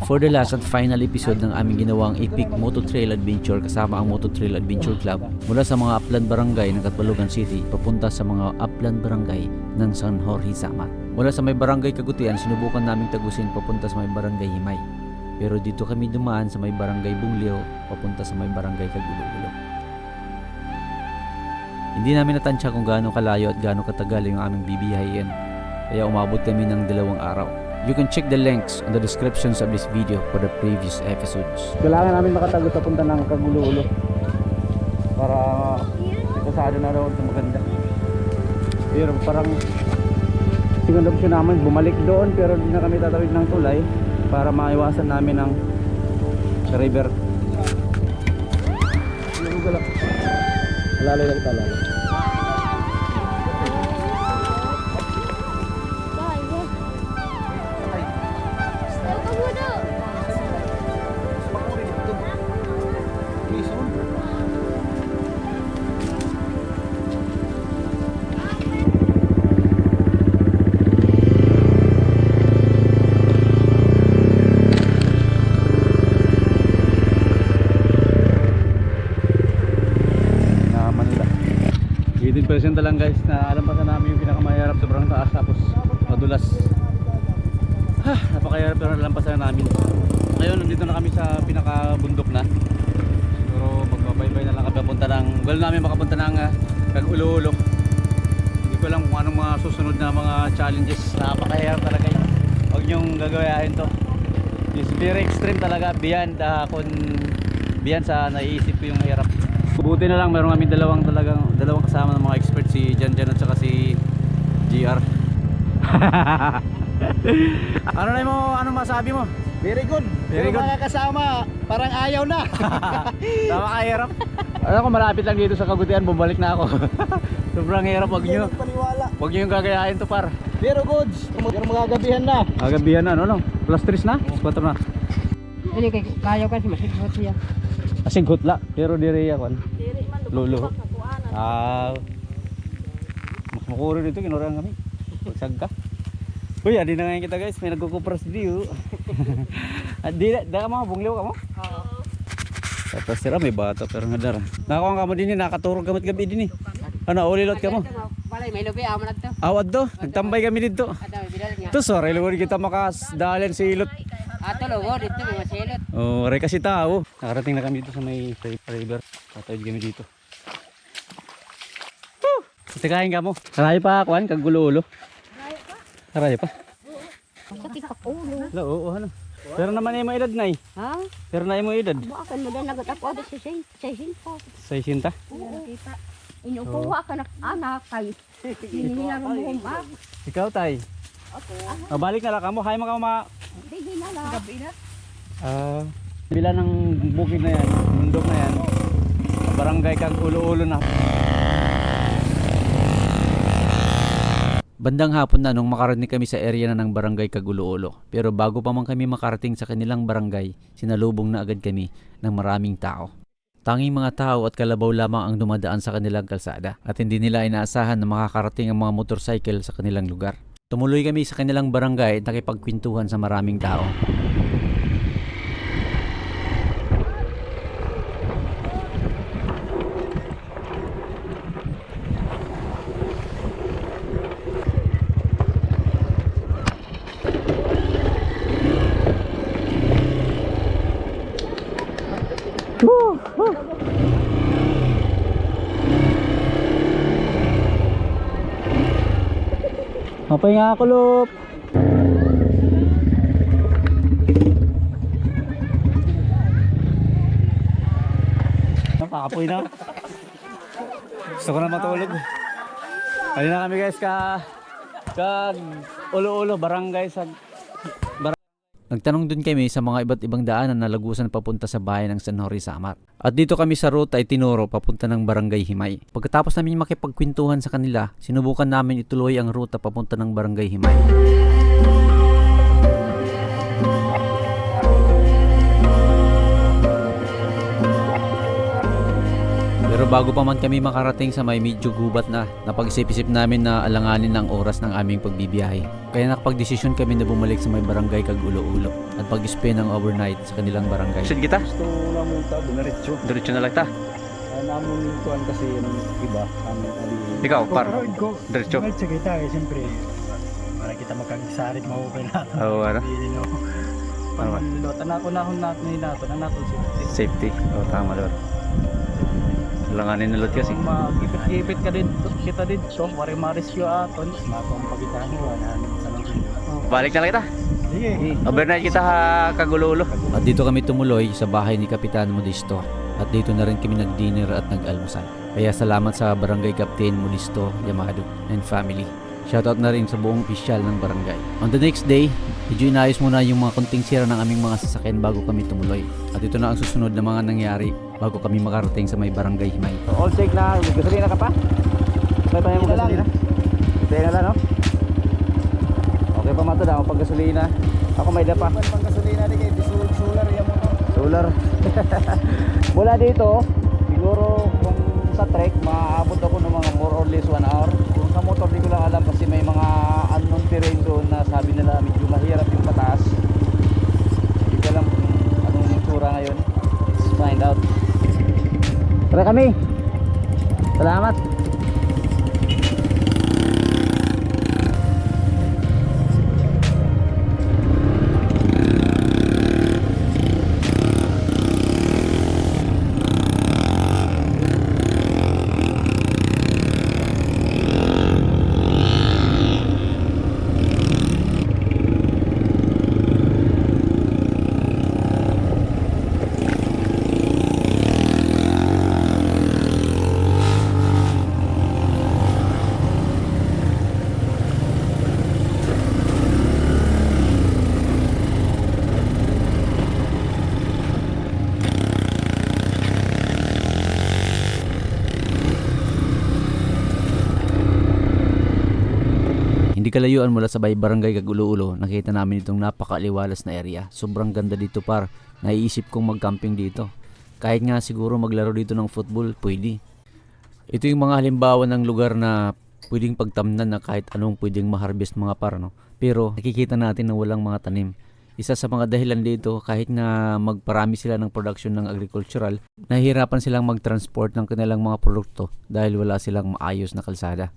For the last at final episode ng aming ginawang epic Moto Trail Adventure kasama ang Moto Trail Adventure Club mula sa mga upland barangay ng Catbalogan City papunta sa mga upland barangay ng San Jorge Samar. Mula sa may barangay Kagutian, sinubukan naming tagusin papunta sa may barangay Himay. Pero dito kami dumaan sa may barangay Bunglio papunta sa may barangay Kagulo-Gulo. Hindi namin natansya kung gaano kalayo at gaano katagal yung aming bibiyahin, kaya umabot kami ng 2 araw. You can check the links on the descriptions of this video for the previous episodes. Kailangan namin makatago sa punta ng Kagulo-Ulo para ikasado na daw maganda. Pero parang second option namin bumalik doon, pero hindi na kami tatawid ng tulay para maiwasan namin ang river. Alalay lang talalay. Presenta lang guys na alampasan namin yung pinakamahirap, sobrang taas tapos madulas. Napakahirap pero nalampasan namin. Ngayon nandito na kami sa pinakabundok na. Siguro magbabaybay na lang kami papunta ng goal namin makapunta ng Kagulo-Ulo. Hindi ko alam kung anong mga susunod na mga challenges. Napakahirap talaga yun. Huwag nyong gagayahin to. It's very extreme talaga, beyond beyond sa naiisip ko yung hirap. Buti na lang meron kami dalawang kasama ng mga experts, si Jan at saka si GR. Ano masabi mo? Very good. Very good. Mga kasama, parang ayaw na. Tama ka, hirap. Alam ko malapit lang dito sa Kagutian, bumalik na ako. Sobrang hirap, wag nyo yung gagayahin to par. Very good. Pero magagabihan na. Agabihan na, ano? Plus 3 na? Plus 4 na. Ini kayo kasi masigot siya. Asigot la, pero dire yan. Lulu. Mas makuro dito, kinurang kami. Pagsagka. Uy, adi na ngayon kita guys, may nagkukupras dito. Di ka mga bungliw ka mo? Oo. Tapos sira may bata pero nadara. Nakakuha ka mo din nakaturog gamit gabi din Ano, ulilot ka mo? Balay, may lubi, amo na to. Awad do, nagtambay kami dito. Ada, bidal niya. Ito sorry, luwag kita makasdalan sa ilot. Ato, lugo, dito, may masilot. Oh, ray kasi tao. Nakarating na kami dito sa may river. Tatawid kami dito. Tikain ka mo. Karay pa, kuhan, Kagulo-Ulo. Karay pa. Sakit ka ulo. Oo, ano. Pero naman ay mo edad na Ha? Pero na ay mo edad. Buakan mo na nagot ako, ada sa sinta. Sa isinta. Oo. Inukuha ka na anak kay. Hinihilang mo ma. Ikaw tay. Okay. Balik na lang ka mo. Hay mo ka Hindi na lang. Gabi na. Bila ng bukid na yan, bundok na yan. Barangay Kagulo-Ulo na. Bandang hapon na nung makarating kami sa area na ng barangay Kagulo-Ulo. Pero bago pa man kami makarating sa kanilang barangay, sinalubong na agad kami ng maraming tao. Tanging mga tao at kalabaw lamang ang dumadaan sa kanilang kalsada at hindi nila inaasahan na makakarating ang mga motorcycle sa kanilang lugar. Tumuloy kami sa kanilang barangay at nakipagkwentuhan sa maraming tao. Mapay nga ako, Lop. Napakapoy na. Gusto ko na matulog. Ayun na kami guys ka Ulo-Ulo, barangay sa Nagtanong din kami sa mga iba't ibang daanan na lagusan papunta sa bayan ng San Jorge Samar. At dito kami sa route ay tinuro papunta ng barangay Himay. Pagkatapos namin makipagkwentuhan sa kanila, sinubukan namin ituloy ang ruta papunta ng barangay Himay. Pero bago pa man kami makarating sa may medyo gubat na, napag-isip-isip namin na alanganin ang oras ng aming pagbibiyahe. Kaya nakapag-desisyon kami na bumalik sa may barangay Kag-Ulo-Ulo at pag-spend ng overnight sa kanilang barangay. Saan kita? Gusto namun ta, diretso. Diretso na lang ta. Namun tuan kasi yung iba. Ikaw, par. Diretso. Diretso kita eh, siyempre. Para kita magkagisarit, mahukay natin. Oo, ano? Parang nilotan ako nahon natin natin sila. Safety. Oo, tama lor. Alanganin na lot kasi. Magipit-gipit ka din, kita din. So, wari-maris yung aton. Matong pagitahan mo, sa lang. Balik na lang kita. Sige. Overnight kita ha, Kag-Ulo-Ulo. At dito kami tumuloy sa bahay ni Kapitan Modisto. At dito na rin kami nag-dinner at nag-almusal. Kaya salamat sa Barangay Captain Modisto Yamado and family. Shoutout na rin sa buong opisyal ng barangay. On the next day, medyo inayos muna yung mga konting sira ng aming mga sasakyan bago kami tumuloy. At ito na ang susunod na mga nangyari bago kami makarating sa may barangay Himay. All check na. Gasolina ka pa? May pa mo gasolina? Ito na lang, no? Okay pa mato daw pag gasolina. Ako may dapa. Pang gasolina di kay solar yan mo. Solar. Mula dito, siguro kung sa trek, maaabot ako ng mga more or less 1 hour. Kung sa motor, di ko lang alam kasi may mga unknown terrain doon na sabi nila medyo mahirap yung pataas. Hindi ko alam kung anong itsura ngayon. Let's find out. Tara kami. Salamat. Hindi kalayuan mula sa barangay Kag-Ulo-Ulo, nakita namin itong napakaliwalas na area. Sobrang ganda dito par. Naiisip kong mag-camping dito. Kahit nga siguro maglaro dito ng football, pwede. Ito yung mga halimbawa ng lugar na pwedeng pagtamnan na kahit anong pwedeng ma-harvest mga par, no? Pero nakikita natin na walang mga tanim. Isa sa mga dahilan dito, kahit na magparami sila ng production ng agricultural, nahihirapan silang mag-transport ng kanilang mga produkto dahil wala silang maayos na kalsada.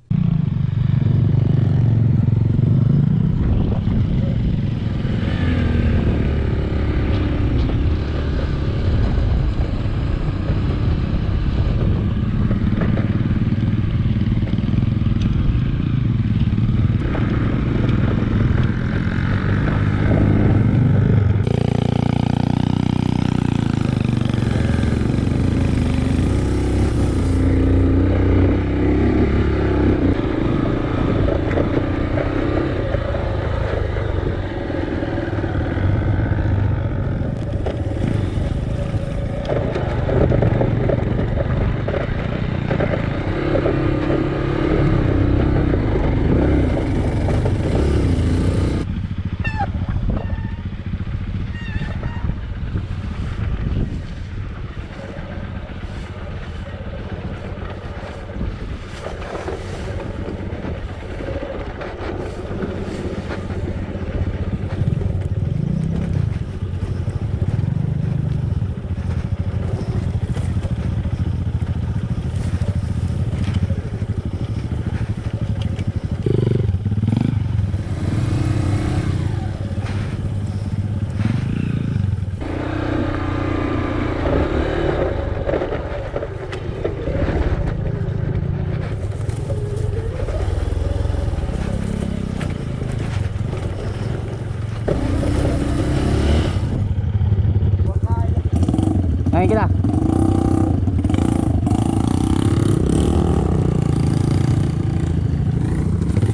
Ngayon kita.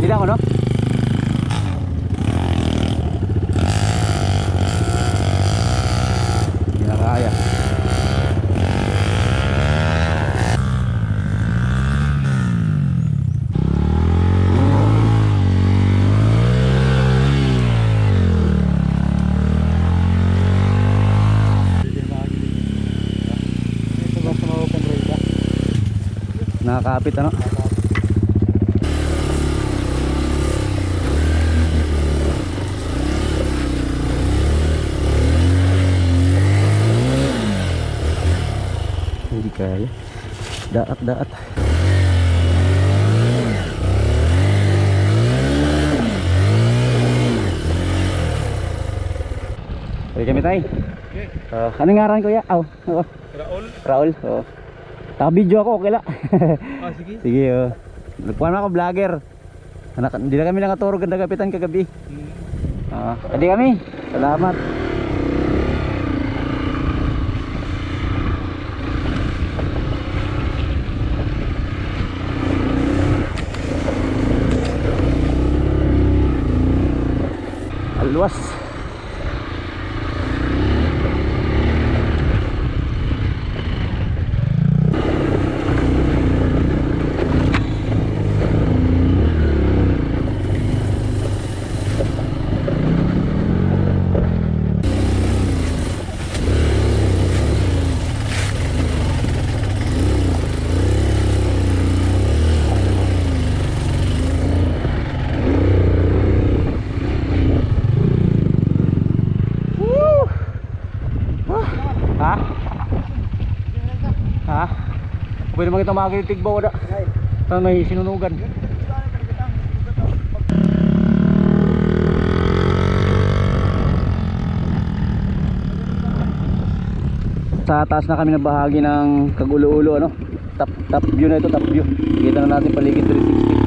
Tidak ko, no? Hindi na kaya. Nakakapit ano? Hindi kaya. Daat. Pwede kami tayo. Anong ngaran kuya? Raul. Oh. Taka-video ako, okay la. Sige. Sige, oh. Nagpuan ako vlogger. Hindi na kami nakaturo ganda kapitan kagabi. Hindi kami. Salamat. Alwas. Ha? Pwede mo kitang magitig ba wala? Saan may sinunugan? Sa taas na kami na bahagi ng Kagulo-ulo ano? Top view na ito, top view. Kita na natin paligid 360.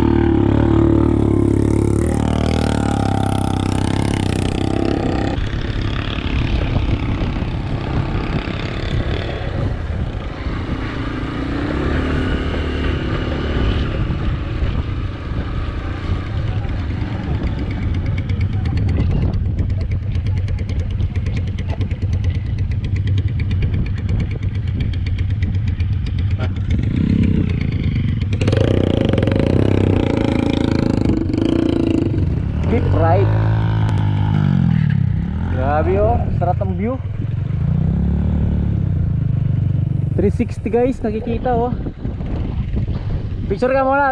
Deep right. Grabe oh, sarap ang view. 360 guys, nakikita oh. Picture ka muna.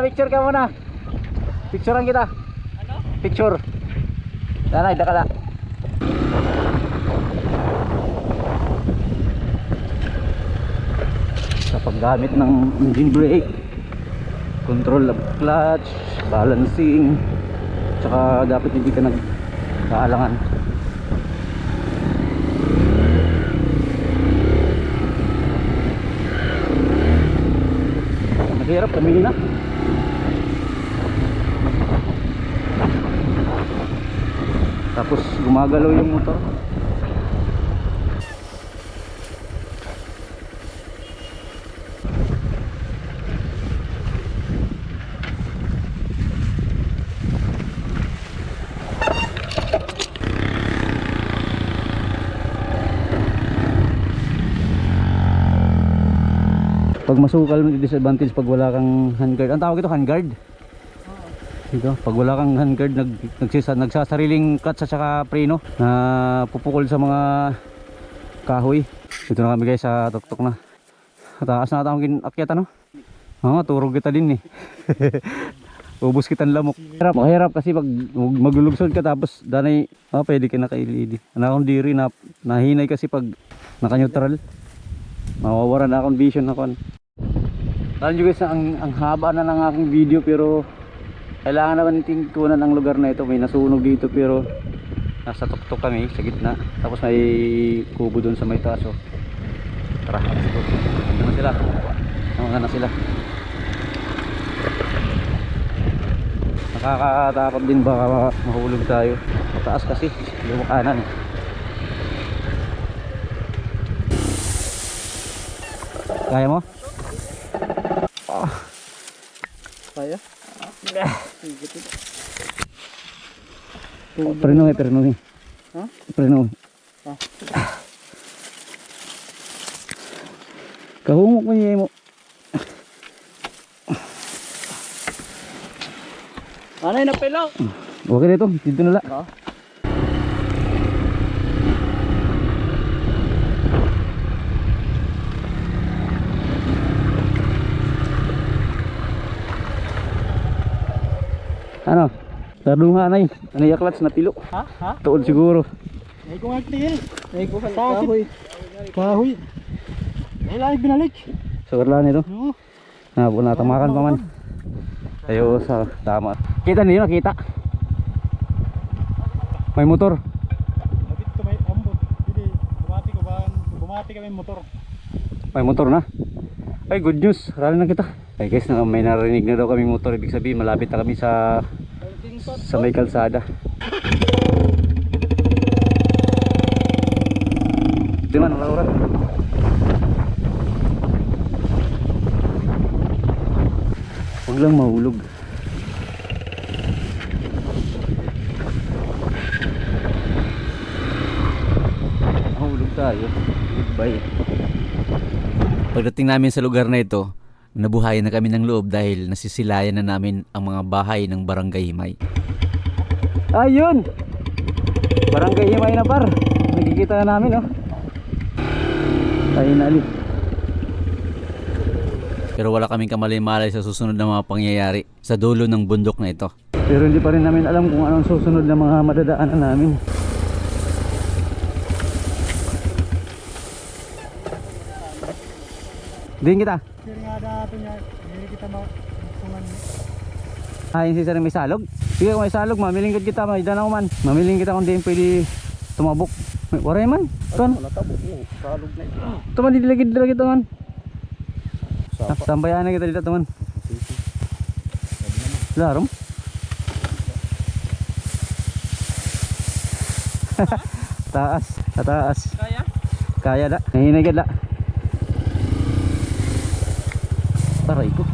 Picturean kita. Ano? Picture. Danay, dakala. Sa paggamit ng engine brake, control of clutch, balancing, tsaka dapat hindi ka nagkaalangan. Naghirap kami na. Tapos gumagalaw yung motor. Pag masukal may disadvantage pag wala kang handguard. Ang tawag ito handguard. Dito, pag wala kang handguard nagsasariling clutch at saka preno na pupukol sa mga kahoy. Dito na kami guys sa tuktok na. Taas na tawagin akyat ano? Turog kita din eh. Ubus kitang lamok. Mahirap kasi pag maglulugsod ka tapos danay pwede ka naka-LED. Anakong diri na nahinay kasi pag naka-neutral. Mawawaran na akong vision ako. Alam nyo guys, ang haba na ng aking video pero kailangan naman tingkunan ang lugar na ito. May nasunog dito pero nasa tuktok kami sa gitna. Tapos may kubo doon sa may taas. Tara, let's go. Ano na sila? Ano na sila? Nakakatakot din baka mahulog tayo. Mataas kasi, yung kanan. Kaya mo? Kaya? Preno. Ha? Preno. Kahungok mo niya mo. Ano yung napilo? Okay dito, dito na lang. Kadunga na Naniyaklats na pilo. Ha? Tuod siguro. Ay kung akti eh. Ay, kuhan Sakit. Kahoy. Ay lang binalik. Sa karlan ito. Oo. Natamakan pa man. Tayo sa tama. Kita niyo nakita. May motor. Lapit to may ambot. Hindi. Bumati kami motor. May motor na. Ay, good news. Rally na kita. Ay guys, may narinig na daw kaming motor. Ibig sabihin, malapit na kami sa may kalsada. Di man, Laura. Huwag lang mahulog. Mahulog tayo. Goodbye. Pagdating namin sa lugar na ito, nabuhayan na kami ng loob dahil nasisilayan na namin ang mga bahay ng Barangay Himay. Ayun! Barangay Himay na par. Nakikita na namin, oh. Tayo na ulit. Pero wala kaming kamalay-malay sa susunod na mga pangyayari sa dulo ng bundok na ito. Pero hindi pa rin namin alam kung anong susunod na mga madadaanan namin. Din kita. Kaya nga natin niya. Hindi kita masungan. Ayun si Sir may salog. Sige kung may salog, mamiling kita, may danaw man. Mamiling kita kung di pwede tumabok. Waray man. Ton. Salog na ito. Tuman dilagid man. Tambayan na kita dito teman. Larom. Taas. Kaya dah. Hinagad la. Taray ko.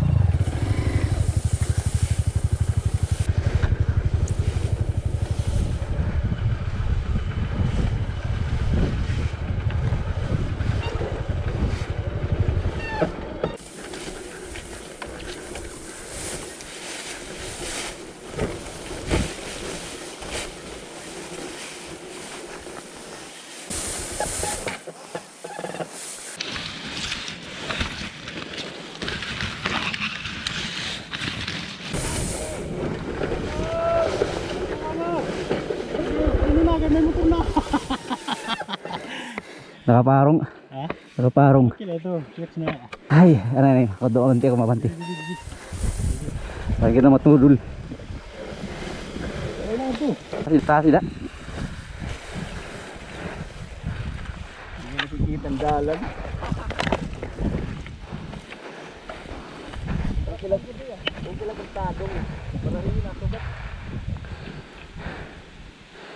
Nakaparong. Ha? Nakaparong. Kila ito. Shirts na. Ay, ano. Ako doon ako mabanti. Lagi kita matudul. Ay na ito. Taas sila. Hindi nakikita ang dalan.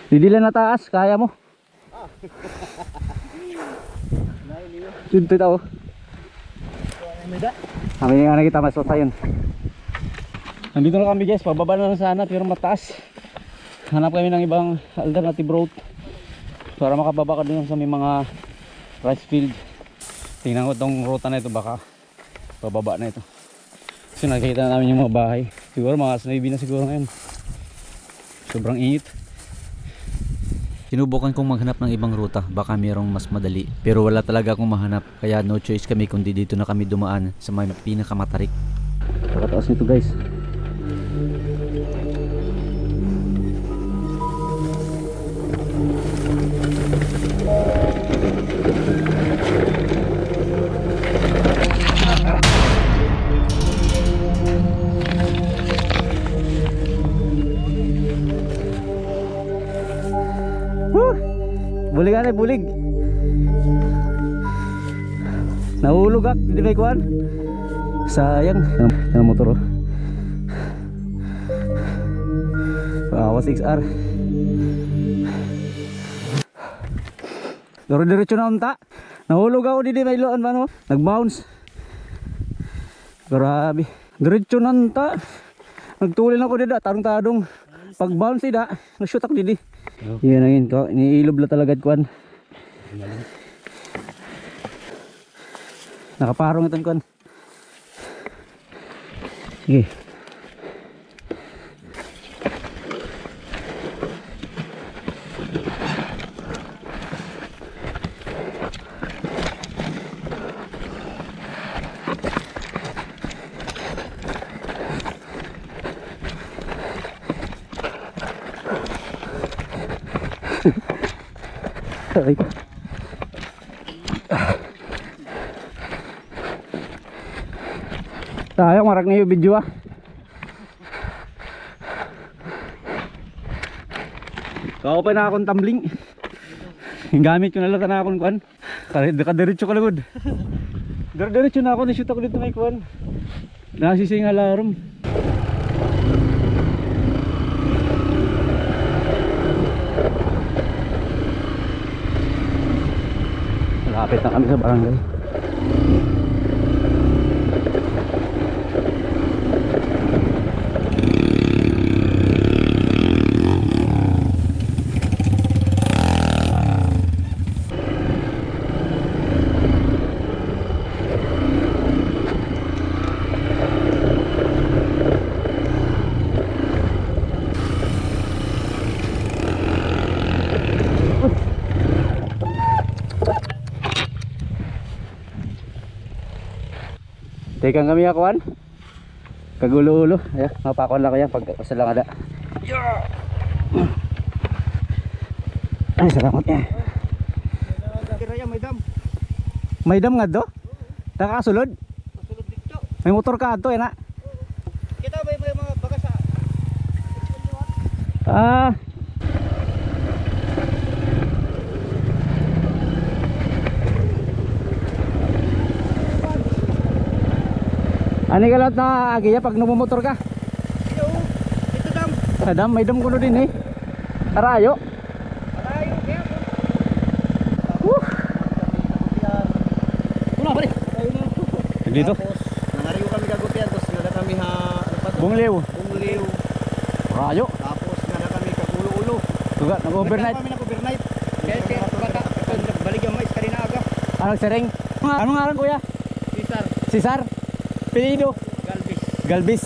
Didila na taas, kaya mo. Suntoy tao. Kami nga nakita mas yun. Nandito na kami guys, pababa na lang sana pero mataas. Hanap kami ng ibang alternative route para makababa ka dun sa may mga rice field. Tingnan ko itong ruta na ito, baka pababa na ito. Kasi nakikita na namin yung mga bahay. Siguro mga sanabi na siguro ngayon. Sobrang init. Sinubukan kong maghanap ng ibang ruta, baka mayroong mas madali. Pero wala talaga akong mahanap, kaya no choice kami kundi dito na kami dumaan sa may pinakamatarik. Pakataas nito guys. Bulig ano, bulig. Nahulog ak, hindi may kuhan. Sayang. Ang motor oh. Awas XR. Diretso na unta. Nahulog ako dito may loan ba no? Nag-bounce. Grabe. Diretso na unta. Nagtulin ako dito, tarong-tarong. Pag-bounce ida, nag-shoot ako dito. Yan ang yun ko, iniilob la talaga kuan. Nakaparong itong kuan. Sige. Aray. Tayo, marak na yung video ah. Kakapay na akong tumbling. Yung gamit ko nalata na akong kuhan. Kadiretso ka lagod. Diretso na ako, nishoot ako dito may kuhan. Nasising alarm. Malapit na kami sa barangay. Tekan kami akuan. Kagulo-ulo. Ayan, mapakuan lang ko yan pag salang ada. Ay, salamat niya. Kiraya may dam. May dam nga do? Nakasulod? Pasulod dito. May motor ka to, na. Kita ba yung mga baga sa Ah. Ani ka lahat na agiya pag numumotor ka? Yo, ito dam. Adam, may dam kuno din eh. Arayo. Arayo kaya po. Wala pare. Dito. Nangariyo kami kagutian tapos nga na kami ha Bungliw. Bungliw. Arayo. Tapos nga na kami kagulo-ulo. Tuga, nag-overnight. Kami nag-overnight. Kaya bata balik ang mais kanina aga. Anong sereng? Anong ngaran kuya? Cesar Cesar. Pilido. Galvis. Galvis.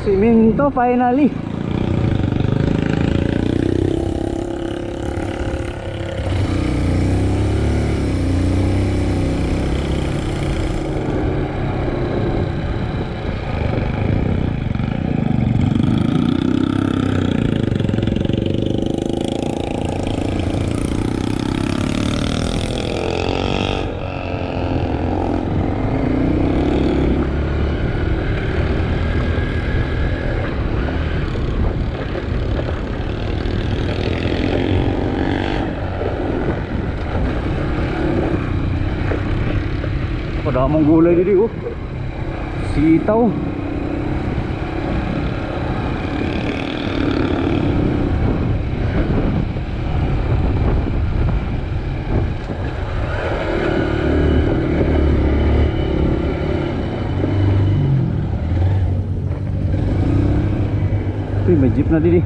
Siminto finally. Damang gulay dito oh. Sitaw. Uy, may jeep na dito.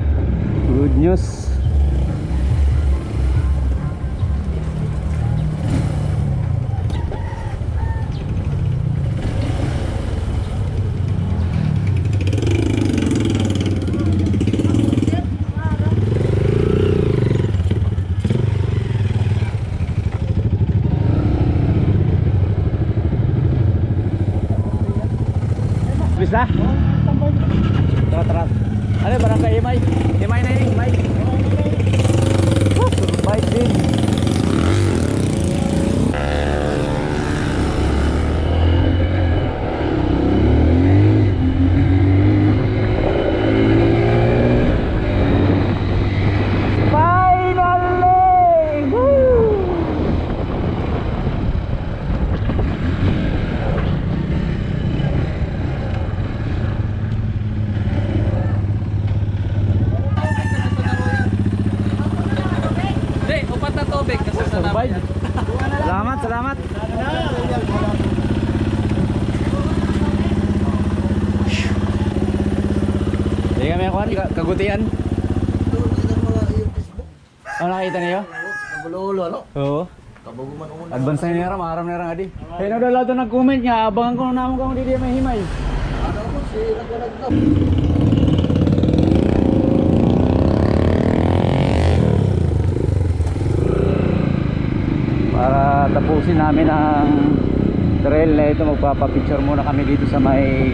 Good news. Bisa? Tara, tara. Ano, barangay Himay? Himay na yun, Himay. Survive din. Finally! Woo! Survive. Salamat, salamat. Hindi kami ako kagutian. Oh, nakita niyo? Nabulo-ulo, ano? Oo. Kabaguman umuna. Advance na nira, maram nira adi. Hey, na daw lato nag-comment nga, abangan ko na naman kung di may himay. Ano mo, si nagwalag daw. Para tapusin namin ang trail na ito, magpapapicture muna kami dito sa may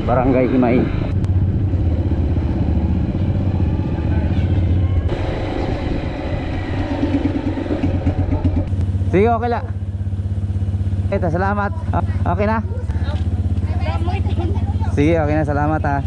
Barangay Himay. Sige, okay lang. Ito, salamat. Okay na? Sige, okay na, salamat ha.